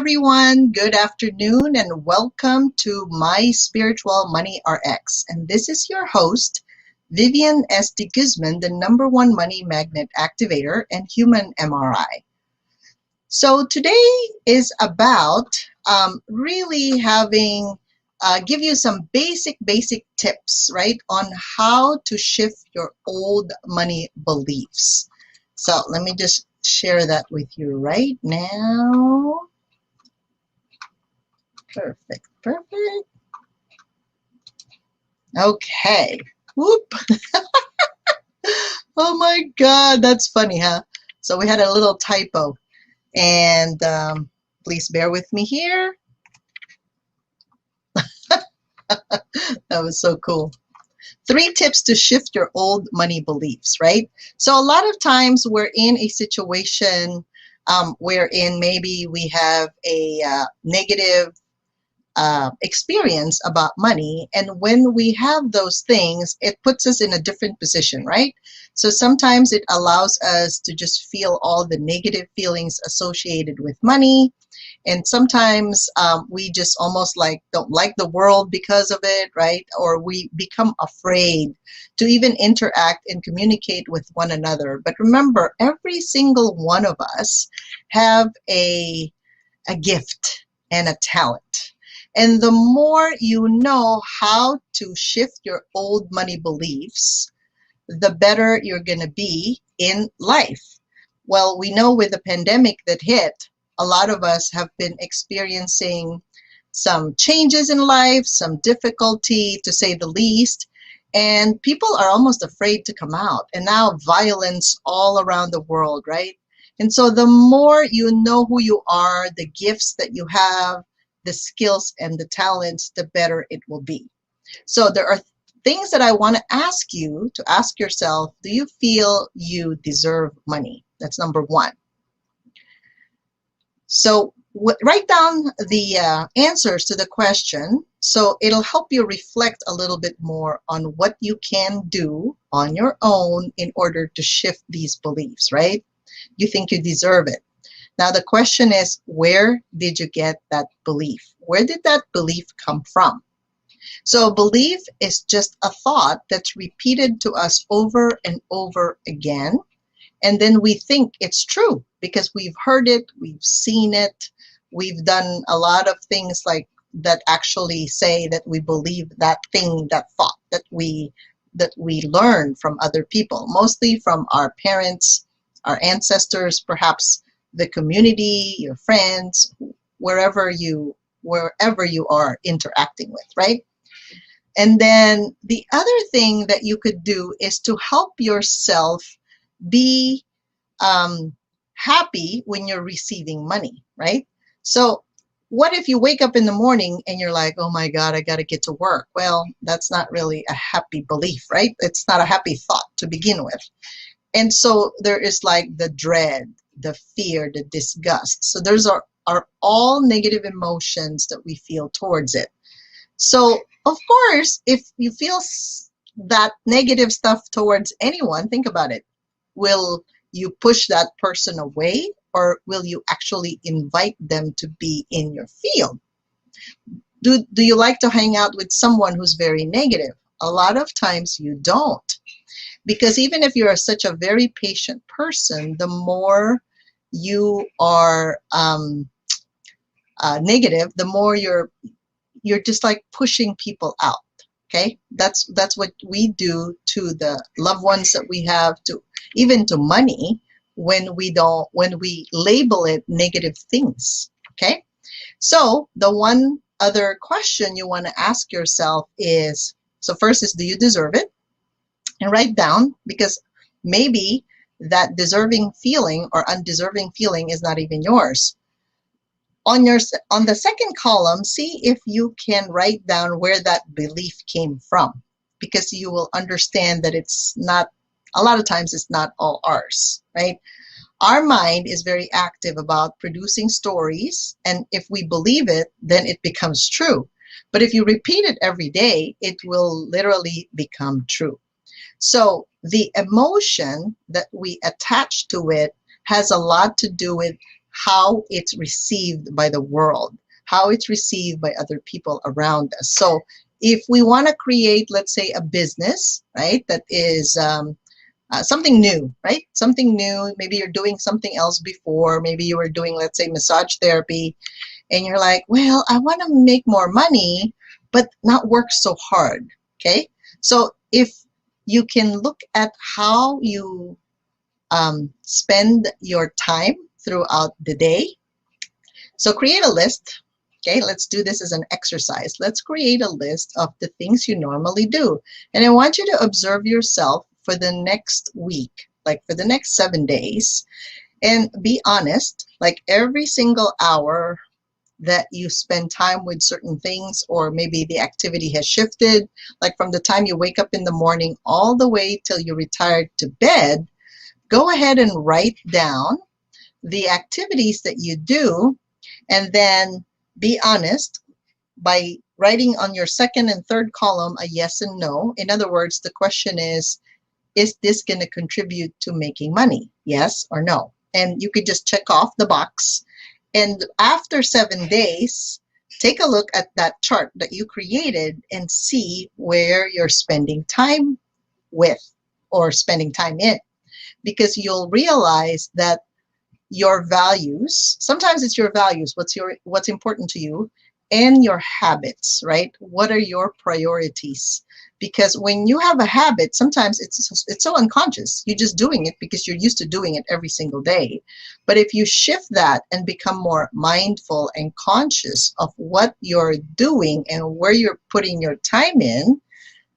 everyone. Good afternoon and welcome to My Spiritual Money RX. And this is your host, Vivian S. de Guzman, the #1 money magnet activator and human MRI. So today is about really give you some basic tips, right, on how to shift your old money beliefs. So let me just share that with you right now. Perfect. Okay. Whoop. Oh my God, that's funny, huh? So we had a little typo, and please bear with me here. That was so cool. 3 tips to shift your old money beliefs, right? So a lot of times we're in a situation wherein maybe we have a negative experience about money, and when we have those things, it puts us in a different position, right? So sometimes it allows us to just feel all the negative feelings associated with money, and sometimes we just almost like don't like the world because of it, right? Or we become afraid to even interact and communicate with one another. But remember, every single one of us have a gift and a talent. And the more you know how to shift your old money beliefs, the better you're going to be in life. Well, we know with the pandemic that hit, a lot of us have been experiencing some changes in life, some difficulty to say the least, and people are almost afraid to come out. And now violence all around the world, right? And so the more you know who you are, the gifts that you have, the skills and the talents, the better it will be. So there are things that I want to ask you to ask yourself. Do you feel you deserve money? That's number 1. So write down the answers to the question, so it'll help you reflect a little bit more on what you can do on your own in order to shift these beliefs, right? You think you deserve it. Now the question is, where did you get that belief? Where did that belief come from? So belief is just a thought that's repeated to us over and over again. And then we think it's true because we've heard it, we've seen it, we've done a lot of things like that actually say that we believe that thing, that thought that we learn from other people, mostly from our parents, our ancestors, perhaps the community, your friends, wherever you are interacting with, right? And then the other thing that you could do is to help yourself be happy when you're receiving money, right? So what if you wake up in the morning and you're like, oh my God, I got to get to work? Well, that's not really a happy belief, right? It's not a happy thought to begin with. And so there is like the dread, the fear, the disgust. So those are all negative emotions that we feel towards it. So of course, if you feel that negative stuff towards anyone, think about it. Will you push that person away, or will you actually invite them to be in your field? Do you like to hang out with someone who's very negative? A lot of times you don't. Because even if you're such a very patient person, the more you are negative, the more you're just like pushing people out. Okay, that's what we do to the loved ones that we have, to even to money, when we label it negative things. Okay, so the one other question you want to ask yourself is, so first is, do you deserve it? And write down, because maybe that deserving feeling or undeserving feeling is not even yours. On the second column, see if you can write down where that belief came from, because you will understand that it's not, a lot of times it's not all ours, right? Our mind is very active about producing stories, and if we believe it, then it becomes true. But if you repeat it every day, it will literally become true. So the emotion that we attach to it has a lot to do with how it's received by the world, how it's received by other people around us. So if we want to create, let's say, a business, right, that is something new, right? Something new. Maybe you're doing something else before. Maybe you were doing, let's say, massage therapy, and you're like, well, I want to make more money, but not work so hard. Okay. So if you can look at how you spend your time throughout the day. So create a list. Okay, let's do this as an exercise. Let's create a list of the things you normally do. And I want you to observe yourself for the next week, like for the next 7 days, and be honest, like every single hour that you spend time with certain things, or maybe the activity has shifted, like from the time you wake up in the morning all the way till you retire to bed, go ahead and write down the activities that you do, and then be honest by writing on your second and third column a yes and no. In other words, the question is this going to contribute to making money? Yes or no? And you could just check off the box. And after 7 days, take a look at that chart that you created and see where you're spending time with or spending time in. Because you'll realize that your values, sometimes it's your values, what's important to you, and your habits, right? What are your priorities? Because when you have a habit, sometimes it's so unconscious. You're just doing it because you're used to doing it every single day. But if you shift that and become more mindful and conscious of what you're doing and where you're putting your time in,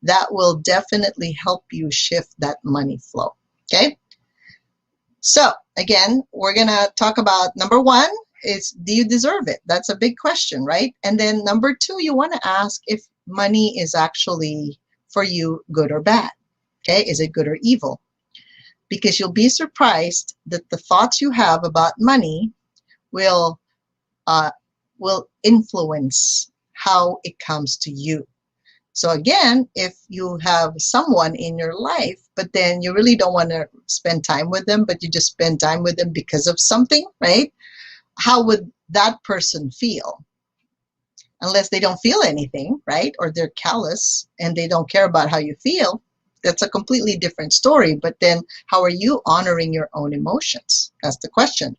that will definitely help you shift that money flow. Okay? So again, we're going to talk about number one is, do you deserve it? That's a big question, right? And then number two, you want to ask if money is actually for you good or bad. Okay, is it good or evil? Because you'll be surprised that the thoughts you have about money will influence how it comes to you. So again, if you have someone in your life, but then you really don't want to spend time with them, but you just spend time with them because of something, right? How would that person feel? Unless they don't feel anything, right? Or they're callous and they don't care about how you feel, that's a completely different story. But then how are you honoring your own emotions? That's the question.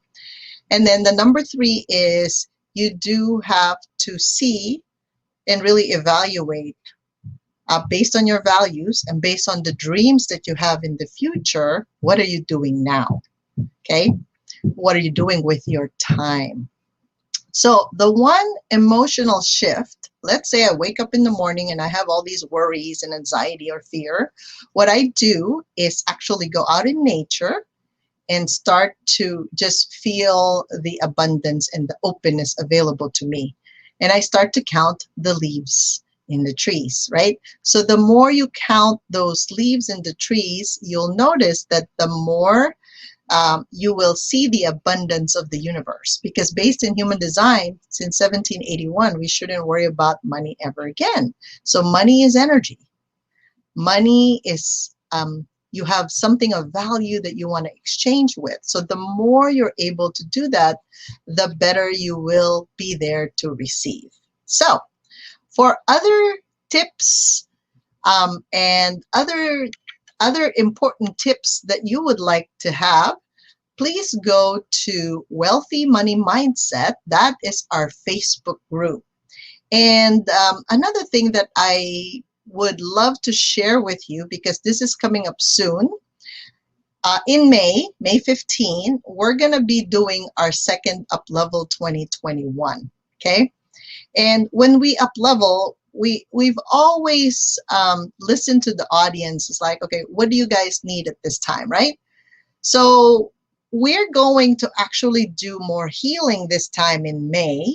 And then the number three is, you do have to see and really evaluate based on your values and based on the dreams that you have in the future, what are you doing now? Okay? What are you doing with your time? So the one emotional shift, let's say I wake up in the morning and I have all these worries and anxiety or fear. What I do is actually go out in nature and start to just feel the abundance and the openness available to me. And I start to count the leaves in the trees, right? So the more you count those leaves in the trees, you'll notice that the more you will see the abundance of the universe. Because based in human design, since 1781, we shouldn't worry about money ever again. So money is energy. Money is, you have something of value that you want to exchange with. So the more you're able to do that, the better you will be there to receive. So for other tips and other important tips that you would like to have, please go to Wealthy Money Mindset. That is our Facebook group. And another thing that I would love to share with you, because this is coming up soon, in May 15, we're going to be doing our second Up Level 2021. Okay? And when we up level, we've always listened to the audience. It's like, okay, what do you guys need at this time, right? So we're going to actually do more healing this time in May,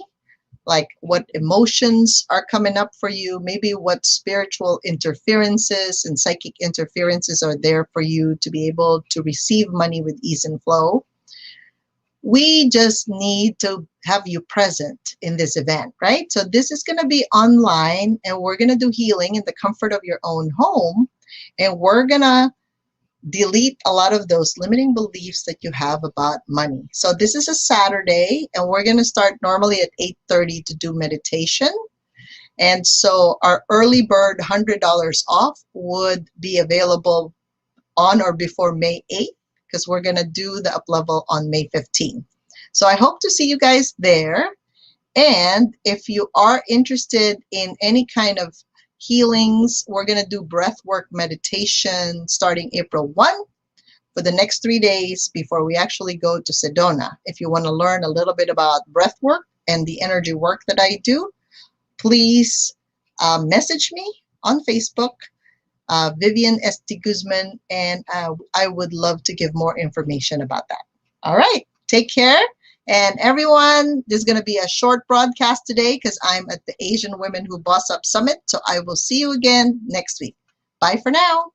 like what emotions are coming up for you, maybe what spiritual interferences and psychic interferences are there for you to be able to receive money with ease and flow. We just need to have you present in this event, right? So this is going to be online, and we're going to do healing in the comfort of your own home, and we're going to delete a lot of those limiting beliefs that you have about money. So this is a Saturday, and we're going to start normally at 8:30 to do meditation. And so our early bird $100 off would be available on or before May 8th, because we're going to do the up level on May 15th. So I hope to see you guys there. And if you are interested in any kind of healings, we're going to do breath work meditation starting April 1 for the next 3 days before we actually go to Sedona. If you want to learn a little bit about breath work and the energy work that I do, please message me on Facebook, Vivian St. Guzman, and I would love to give more information about that. All right, take care. And everyone, there's going to be a short broadcast today because I'm at the Asian Women Who Boss Up Summit. So I will see you again next week. Bye for now.